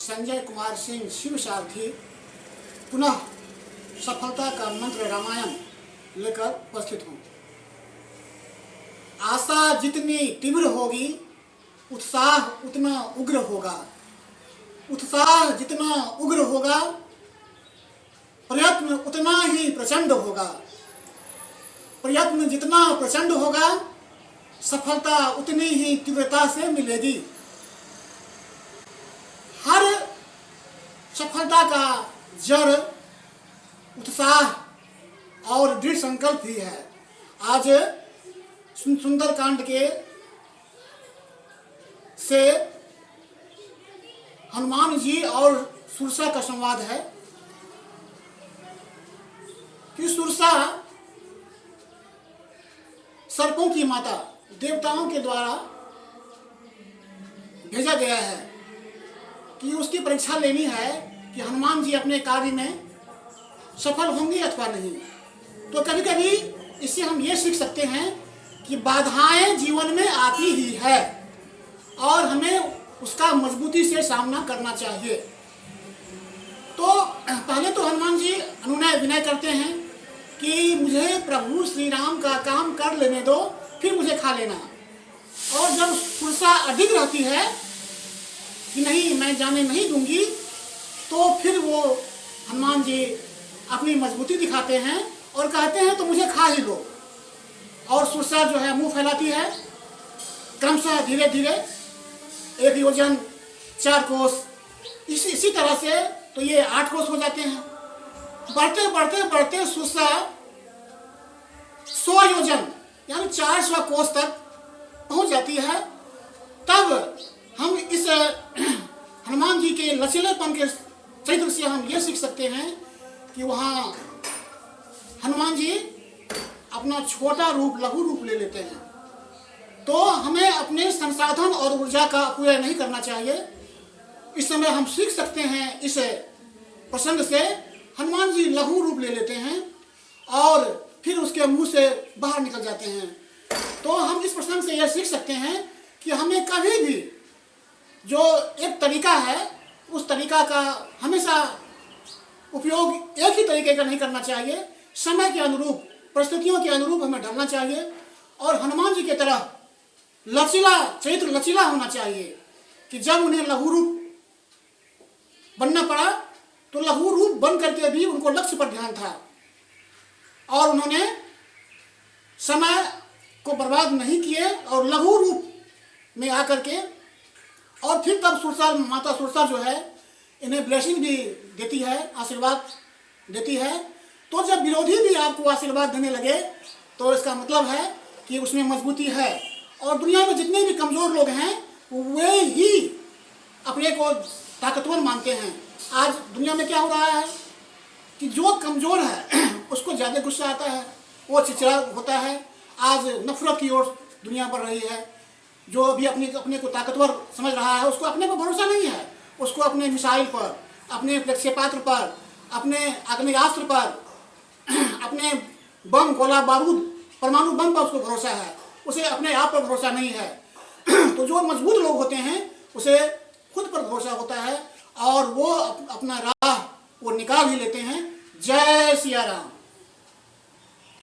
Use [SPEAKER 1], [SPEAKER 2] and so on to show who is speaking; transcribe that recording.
[SPEAKER 1] संजय कुमार सिंह शिव सारथी पुनः सफलता का मंत्र रामायण लेकर उपस्थित हूँ। आशा जितनी तीव्र होगी उत्साह उतना उग्र होगा। उत्साह जितना उग्र होगा प्रयत्न उतना ही प्रचंड होगा। प्रयत्न जितना प्रचंड होगा सफलता उतनी ही तीव्रता से मिलेगी। हर सफलता का जड़ उत्साह और दृढ़ संकल्प ही है। आज सुंदरकांड के से हनुमान जी और सुरसा का संवाद है कि सुरसा सर्पों की माता देवताओं के द्वारा भेजा गया है कि उसकी परीक्षा लेनी है कि हनुमान जी अपने कार्य में सफल होंगे अथवा नहीं। तो कभी कभी इससे हम ये सीख सकते हैं कि बाधाएं जीवन में आती ही है और हमें उसका मजबूती से सामना करना चाहिए। तो पहले तो हनुमान जी अनुनय विनय करते हैं कि मुझे प्रभु श्री राम का काम कर लेने दो, फिर मुझे खा लेना। और जब सुरसा अडिग रहती है कि नहीं मैं जाने नहीं दूंगी, तो फिर वो हनुमान जी अपनी मजबूती दिखाते हैं और कहते हैं तो मुझे खा ही लो। और सुरसा जो है मुंह फैलाती है, क्रमशः धीरे धीरे 1 योजन 4 कोस, इसी तरह से तो ये 8 कोस हो जाते हैं। बढ़ते बढ़ते बढ़ते सुरसा 100 योजन यानी 400 कोस तक पहुंच जाती है। तब हम इस हनुमान जी के लचीलेपन के चरित्र से हम ये सीख सकते हैं कि वहाँ हनुमान जी अपना छोटा रूप लघु रूप ले लेते हैं। तो हमें अपने संसाधन और ऊर्जा का अपव्यय नहीं करना चाहिए। इस समय हम सीख सकते हैं इस प्रसंग से। हनुमान जी लघु रूप ले लेते हैं और फिर उसके मुंह से बाहर निकल जाते हैं। तो हम इस प्रसंग से यह सीख सकते हैं कि हमें कभी भी जो एक तरीका है उस तरीका का हमेशा उपयोग एक ही तरीके का नहीं करना चाहिए। समय के अनुरूप परिस्थितियों के अनुरूप हमें ढलना चाहिए और हनुमान जी की तरह चरित्र लचीला होना चाहिए कि जब उन्हें लघु रूप बनना पड़ा तो लघु रूप बन करके भी उनको लक्ष्य पर ध्यान था और उन्होंने समय को बर्बाद नहीं किए और लघु रूप में आकर के और फिर तब सुरसा माता सुरसा जो है इन्हें ब्लेसिंग भी देती है, आशीर्वाद देती है। तो जब विरोधी भी आपको आशीर्वाद देने लगे तो इसका मतलब है कि उसमें मजबूती है। और दुनिया में जितने भी कमज़ोर लोग हैं वे ही अपने को ताकतवर मानते हैं। आज दुनिया में क्या हो रहा है कि जो कमज़ोर है उसको ज़्यादा गुस्सा आता है, वो चिड़चिड़ा होता है। आज नफरत की ओर दुनिया बढ़ रही है। जो अभी अपने को ताकतवर समझ रहा है उसको अपने पर भरोसा नहीं है। उसको अपने मिसाइल पर, अपने प्रक्षेपास्त्र पर, अपने आग्नेयास्त्र पर, अपने बम गोला बारूद परमाणु बम पर उसको भरोसा है। उसे अपने आप पर भरोसा नहीं है। तो जो मजबूत लोग होते हैं उसे खुद पर भरोसा होता है और वो अपना राह वो निकाल ही लेते हैं। जय सिया राम।